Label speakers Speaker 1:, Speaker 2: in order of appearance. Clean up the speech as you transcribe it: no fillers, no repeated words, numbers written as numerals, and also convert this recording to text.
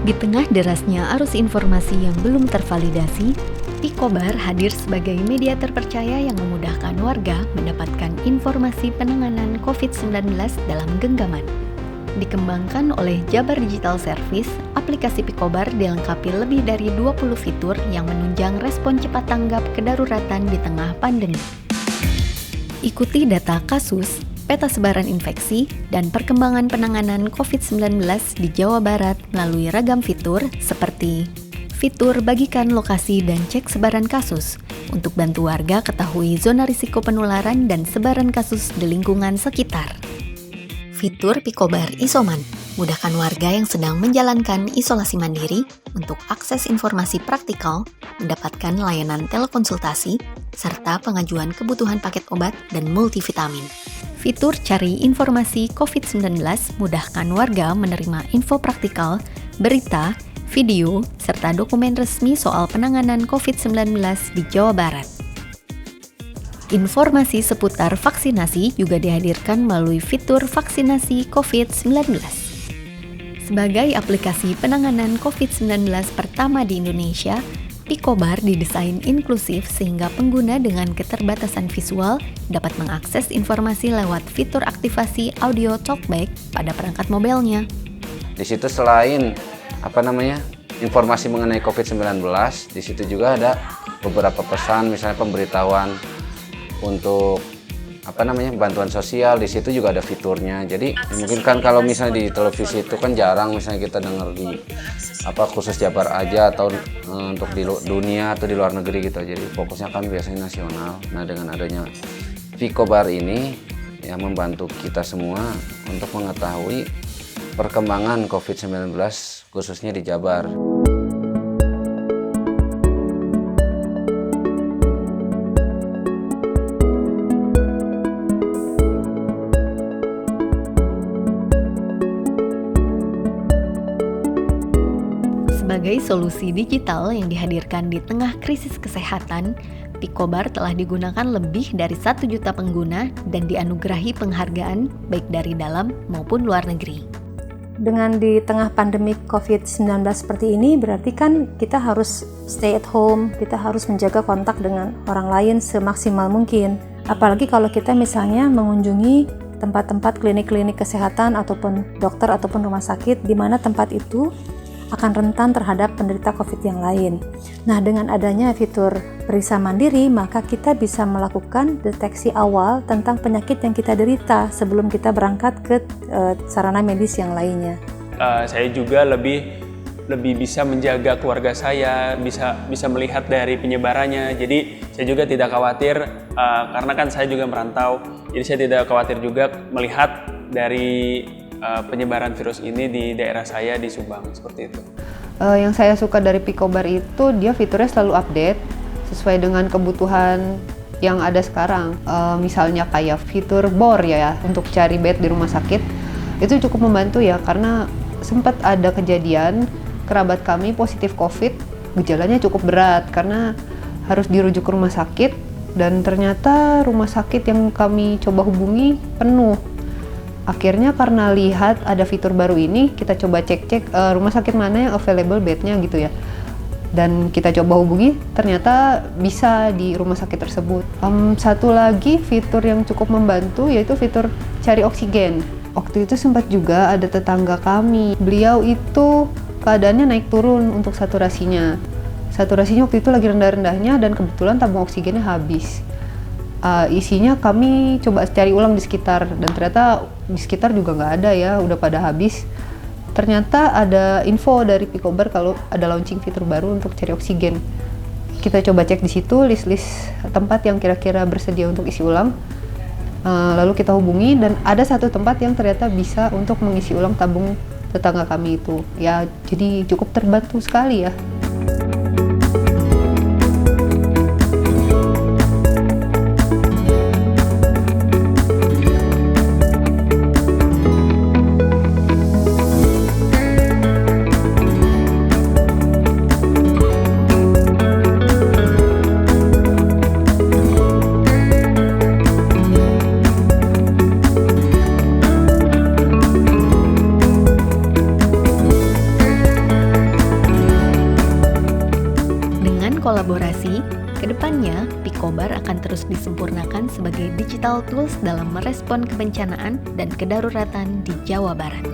Speaker 1: Di tengah derasnya arus informasi yang belum tervalidasi, Picobar hadir sebagai media terpercaya yang memudahkan warga mendapatkan informasi penanganan COVID-19 dalam genggaman. Dikembangkan oleh Jabar Digital Service, aplikasi Picobar dilengkapi lebih dari 20 fitur yang menunjang respon cepat tanggap kedaruratan di tengah pandemi. Ikuti data kasus, peta sebaran infeksi, dan perkembangan penanganan COVID-19 di Jawa Barat melalui ragam fitur seperti fitur bagikan lokasi dan cek sebaran kasus untuk bantu warga ketahui zona risiko penularan dan sebaran kasus di lingkungan sekitar. Fitur Picobar Isoman, mudahkan warga yang sedang menjalankan isolasi mandiri untuk akses informasi praktikal, mendapatkan layanan telekonsultasi, serta pengajuan kebutuhan paket obat dan multivitamin. Fitur cari informasi COVID-19 mudahkan warga menerima info praktikal, berita, video, serta dokumen resmi soal penanganan COVID-19 di Jawa Barat. Informasi seputar vaksinasi juga dihadirkan melalui fitur vaksinasi COVID-19. Sebagai aplikasi penanganan COVID-19 pertama di Indonesia, Picobar didesain inklusif sehingga pengguna dengan keterbatasan visual dapat mengakses informasi lewat fitur aktivasi audio talkback pada perangkat mobilnya.
Speaker 2: Di situ selain informasi mengenai COVID-19, di situ juga ada beberapa pesan, misalnya pemberitahuan untuk bantuan sosial. Di situ juga ada fiturnya. Jadi mungkin kan kalau misalnya di televisi itu kan jarang misalnya kita dengar di khusus Jabar aja atau untuk di dunia atau di luar negeri gitu. Jadi fokusnya kan biasanya nasional. Nah, dengan adanya Picobar ini yang membantu kita semua untuk mengetahui perkembangan COVID-19 khususnya di Jabar.
Speaker 1: Sebagai solusi digital yang dihadirkan di tengah krisis kesehatan, Picobar telah digunakan lebih dari 1 juta pengguna dan dianugerahi penghargaan baik dari dalam maupun luar negeri.
Speaker 3: Dengan di tengah pandemi COVID-19 seperti ini, berarti kan kita harus stay at home, kita harus menjaga kontak dengan orang lain semaksimal mungkin. Apalagi kalau kita misalnya mengunjungi tempat-tempat klinik-klinik kesehatan ataupun dokter ataupun rumah sakit di mana tempat itu akan rentan terhadap penderita COVID yang lain. Nah, dengan adanya fitur periksa mandiri, maka kita bisa melakukan deteksi awal tentang penyakit yang kita derita sebelum kita berangkat ke sarana medis yang lainnya.
Speaker 4: Saya juga lebih bisa menjaga keluarga saya, bisa melihat dari penyebarannya. Jadi saya juga tidak khawatir karena kan saya juga merantau. Jadi saya tidak khawatir juga melihat dari penyebaran virus ini di daerah saya di Subang, seperti itu.
Speaker 5: Yang saya suka dari Picobar itu dia fiturnya selalu update sesuai dengan kebutuhan yang ada sekarang. Misalnya kayak fitur bor ya untuk cari bed di rumah sakit, itu cukup membantu ya karena sempat ada kejadian kerabat kami positif COVID, gejalanya cukup berat karena harus dirujuk ke rumah sakit dan ternyata rumah sakit yang kami coba hubungi penuh. Akhirnya karena lihat ada fitur baru ini, kita coba cek-cek rumah sakit mana yang available bednya gitu ya. Dan kita coba hubungi, ternyata bisa di rumah sakit tersebut. Satu lagi fitur yang cukup membantu yaitu fitur cari oksigen. Waktu itu sempat juga ada tetangga kami, beliau itu keadaannya naik turun untuk saturasinya. Saturasinya waktu itu lagi rendah-rendahnya dan kebetulan tabung oksigennya habis. Isinya kami coba cari ulang di sekitar dan ternyata di sekitar juga nggak ada ya, udah pada habis. Ternyata ada info dari Picobar kalau ada launching fitur baru untuk cari oksigen. Kita coba cek di situ list-list tempat yang kira-kira bersedia untuk isi ulang. Lalu kita hubungi dan ada satu tempat yang ternyata bisa untuk mengisi ulang tabung tetangga kami itu. Ya, jadi cukup terbantu sekali ya.
Speaker 1: kolaborasi, kedepannya Picobar akan terus disempurnakan sebagai digital tools dalam merespon kebencanaan dan kedaruratan di Jawa Barat.